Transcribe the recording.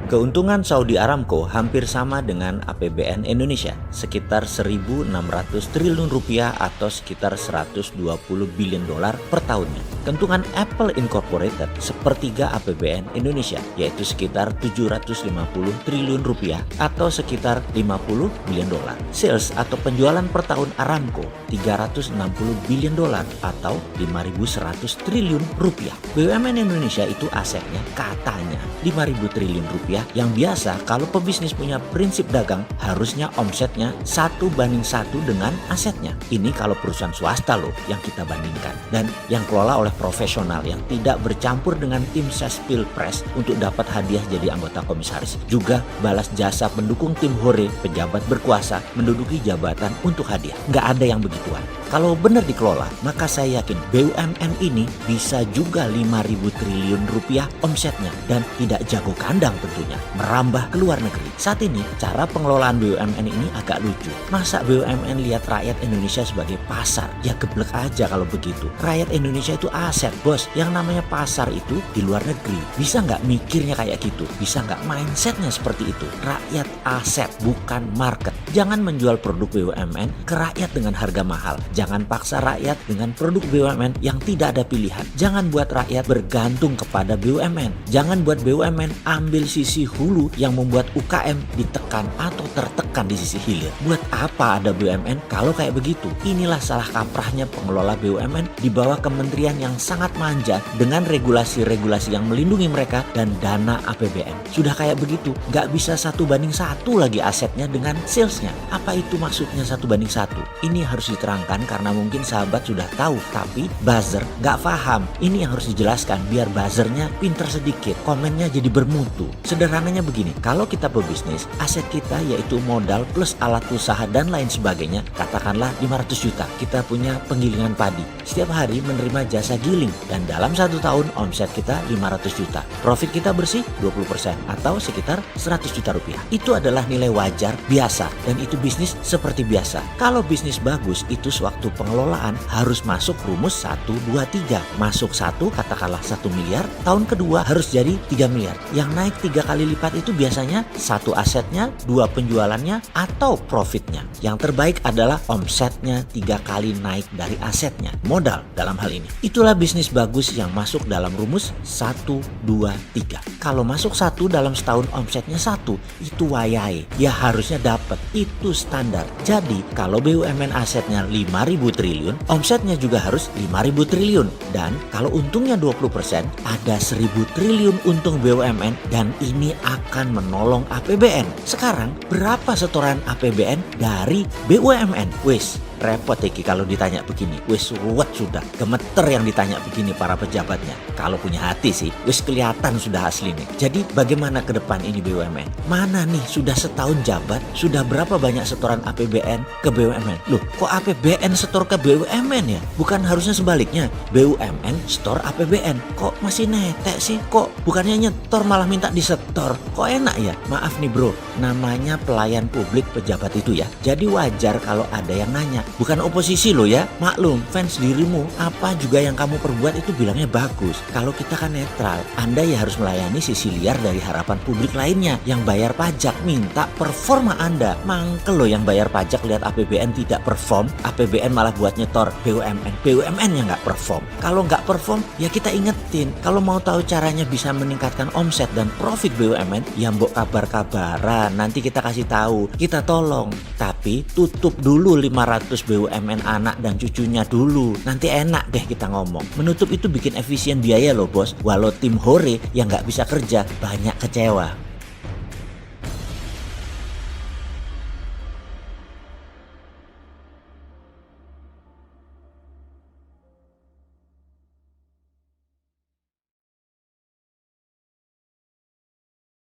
Keuntungan Saudi Aramco hampir sama dengan APBN Indonesia, sekitar 1.600 triliun rupiah atau sekitar 120 billion dolar per tahunnya. Keuntungan Apple Incorporated sepertiga APBN Indonesia, yaitu sekitar 750 triliun rupiah atau sekitar 50 billion dolar. Sales atau penjualan per tahun Aramco 360 billion dolar atau 5.100 triliun rupiah. BUMN Indonesia itu asetnya katanya 5.000 triliun rupiah, yang biasa kalau pebisnis punya prinsip dagang harusnya omsetnya 1:1 dengan asetnya. Ini kalau perusahaan swasta loh yang kita bandingkan, dan yang kelola oleh profesional yang tidak bercampur dengan tim ses pilpres untuk dapat hadiah jadi anggota komisaris, juga balas jasa pendukung tim hore pejabat berkuasa menduduki jabatan untuk hadiah. Nggak ada yang begituan. Kalau benar dikelola, maka saya yakin BUMN ini bisa juga 5.000 triliun rupiah omsetnya dan tidak jago kandang tentunya, merambah ke luar negeri. Saat ini cara pengelolaan BUMN ini agak lucu. Masa BUMN lihat rakyat Indonesia sebagai pasar? Ya geblek aja kalau begitu. Rakyat Indonesia itu aset, bos. Yang namanya pasar itu di luar negeri. Bisa nggak mikirnya kayak gitu? Bisa nggak mindsetnya seperti itu? Rakyat aset, bukan market. Jangan menjual produk BUMN ke rakyat dengan harga mahal. Jangan paksa rakyat dengan produk BUMN yang tidak ada pilihan. Jangan buat rakyat bergantung kepada BUMN. Jangan buat BUMN ambil sisi hulu yang membuat UKM ditekan atau tertekan di sisi hilir. Buat apa ada BUMN kalau kayak begitu? Inilah salah kaprahnya pengelola BUMN di bawah kementerian yang sangat manja dengan regulasi-regulasi yang melindungi mereka dan dana APBN. Sudah kayak begitu, nggak bisa 1:1 lagi asetnya dengan salesnya. Apa itu maksudnya 1:1? Ini harus diterangkan karena mungkin sahabat sudah tahu, tapi buzzer nggak paham. Ini yang harus dijelaskan biar buzzernya pinter sedikit, komennya jadi bermutu. Sederhananya begini, kalau kita pebisnis, aset kita yaitu modal plus alat usaha dan lain sebagainya, katakanlah 500 juta. Kita punya penggilingan padi, setiap hari menerima jasa giling, dan dalam 1 tahun omset kita 500 juta. Profit kita bersih 20% atau sekitar 100 juta rupiah. Itu adalah nilai wajar biasa, dan itu bisnis seperti biasa. Kalau bisnis bagus, itu sewaktu pengelolaan harus masuk rumus 1, 2, 3. Masuk 1, katakanlah 1 miliar, tahun kedua harus jadi 3 miliar. Yang naik 3 kali lipat itu biasanya 1 asetnya, 2 penjualannya, atau profitnya. Yang terbaik adalah omsetnya 3 kali naik dari asetnya, modal dalam hal ini. Itulah bisnis bagus yang masuk dalam rumus 1, 2, 3. Kalau masuk 1 dalam setahun omsetnya 1, itu wayai. Ya harusnya dapat, itu standar. Jadi kalau BUMN asetnya 5.000 triliun, omsetnya juga harus 5.000 triliun. Dan kalau untungnya 20%, ada 1.000 triliun untung BUMN, dan ini akan menolong APBN. Sekarang berapa setoran APBN dari BUMN? Wis repot Iki kalau ditanya begini. Wis ruwet sudah, gemeter yang ditanya begini para pejabatnya. Kalau punya hati sih, wis kelihatan sudah asli nih. Jadi bagaimana ke depan ini BUMN? Mana nih sudah setahun jabat, sudah berapa banyak setoran APBN ke BUMN? Loh, kok APBN setor ke BUMN ya? Bukan harusnya sebaliknya, BUMN setor APBN. Kok masih netek sih? Kok bukannya nyetor malah minta disetor? Kok enak ya? Maaf nih bro, namanya pelayan publik pejabat itu ya. Jadi wajar kalau ada yang nanya. Bukan oposisi loh ya, maklum fans dirimu, apa juga yang kamu perbuat itu bilangnya bagus. Kalau kita kan netral, Anda ya harus melayani sisi liar dari harapan publik lainnya yang bayar pajak, minta performa Anda. Mangkel loh yang bayar pajak lihat APBN tidak perform, APBN malah buat nyetor BUMN, BUMN yang nggak perform. Kalau nggak perform ya kita ingetin, kalau mau tahu caranya bisa meningkatkan omset dan profit BUMN, ya mbok kabar-kabaran, nanti kita kasih tahu, kita tolong. Tapi tutup dulu 500 BUMN anak dan cucunya dulu. Nanti enak deh kita ngomong. Menutup itu bikin efisien biaya loh bos. Walau tim hore yang nggak bisa kerja banyak kecewa.